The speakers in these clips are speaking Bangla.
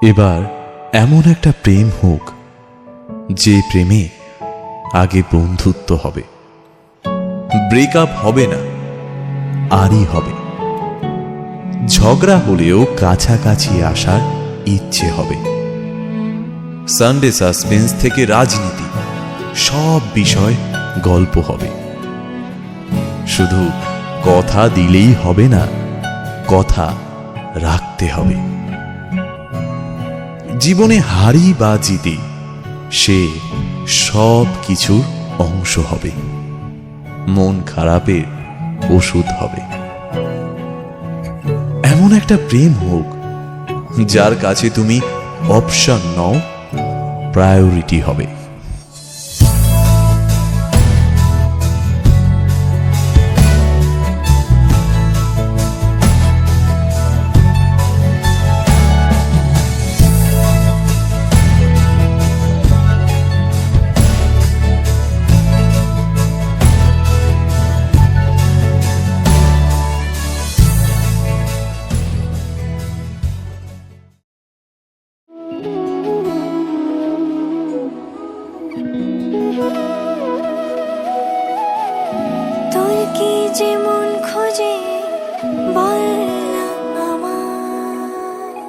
এবার এমন একটা প্রেম হোক যে প্রেমে আগে বন্ধুত্ব হবে, ব্রেকআপ হবে না, আরই হবে। ঝগড়া হলেও কাছাকাছি আসার ইচ্ছে হবে। সানডে সাসপেন্স থেকে রাজনীতি, সব বিষয় গল্প হবে। শুধু কথা দিলেই হবে না, কথা রাখতে হবে। জীবনে হারি বা জিতি, সে সব কিছুর অংশ হবে, মন খারাপের ওষুধ হবে। এমন একটা প্রেম হোক যার কাছে তুমি অপশন নও, প্রায়োরিটি হবে। তোর কি যেমন খোঁজে বল না আমায়,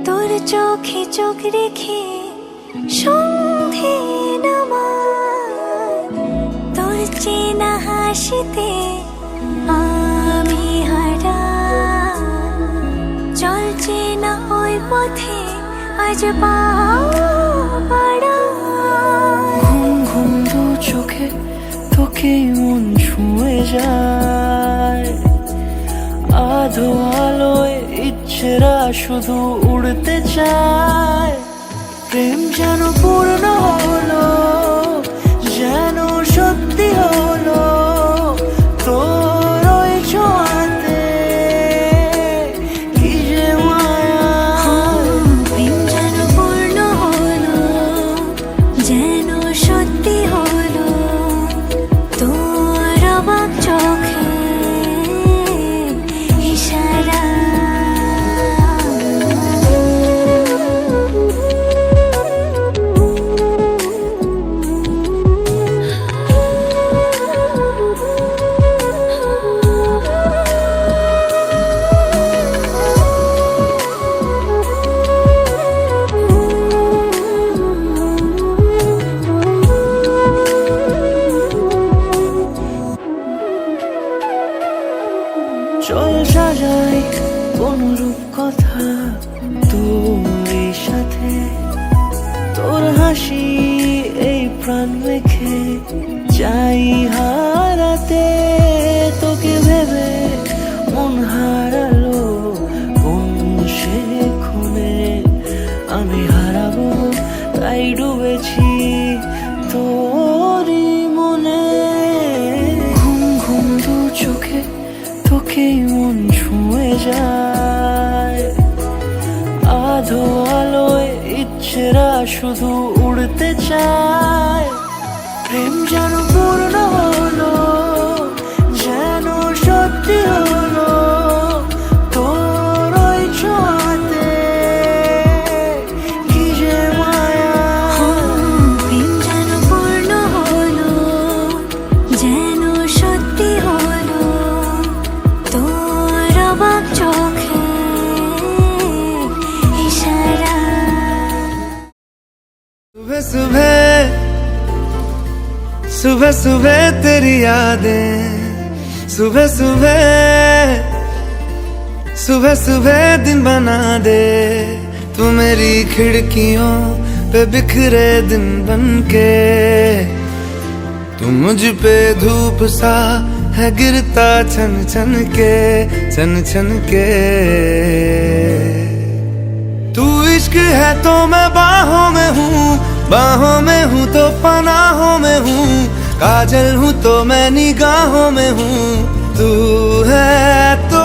তোর চোখে চোখ রেখে সন্ধে নামায়, তোর চেনা হাসিতে আমি হারাই, চল চেনা ওই পথে আজ পা বাড়াই। ঘুম ঘুম দু চোখে তোকে মন ছুঁয়ে যায়, আধো আলোয় ইচ্ছেরা শুধু উড়তে চায়। প্রেম যেন পূর্ণ হলো, যেন সত্যি হলো, তোর ওই ছোঁয়াতে কি যে মায়া। প্রেম যেন পূর্ণ হলো, যেন সত্যি হলো, তোর অবাক চোখে ইশারা। চল সাজাই অনুরূপ কথা তোর সাথে, তোর হাসি এই প্রাণ রেখে চাই হারাতে। তোকে ভেবে মন হারালো কোন সে খুনে, আমি হারাবো তাই ডুবেছি তোরই মনে। ঘুম ঘুম দু চোখে তোকে মন ছুঁয়ে যায়, আধো আলোয় ইচ্ছেরা শুধু উড়তে চায়। প্রেম যেন পূর্ণ হলো, যেন সত্যি হলো, তোর ওই ছোঁয়াতে কি যে মায়া। প্রেম যেন পূর্ণ হলো, যেন সত্যি হলো, তোর অবাক চোখে ইশারা। सुबह सुबह सुबह सुबह तेरी यादें, सुबह सुबह सुबह सुबह दिन बना दे। तू मेरी खिड़कियों पे बिखरे दिन बनके, तू मुझ पे धूप सा है गिरता छन छन के, छन छन के। तू इश्क है तो मैं बाहों में हूँ, बाहों में हूँ तो पनाहों में हूँ, काजल हूँ तो मैं निगाहों में हूँ। तू है तो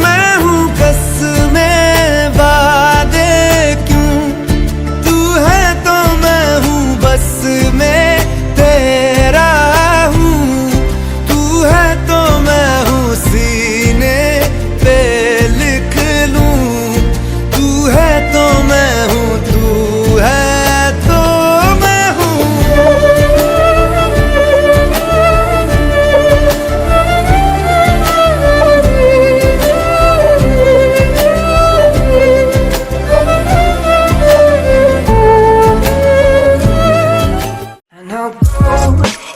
मैं हूँ कसमें वादे क्यों, तू है तो मैं हूँ बस में तेरा हूँ। तू है तो मैं हूँ सीने पे लिख लूँ, तू है तो मैं होठ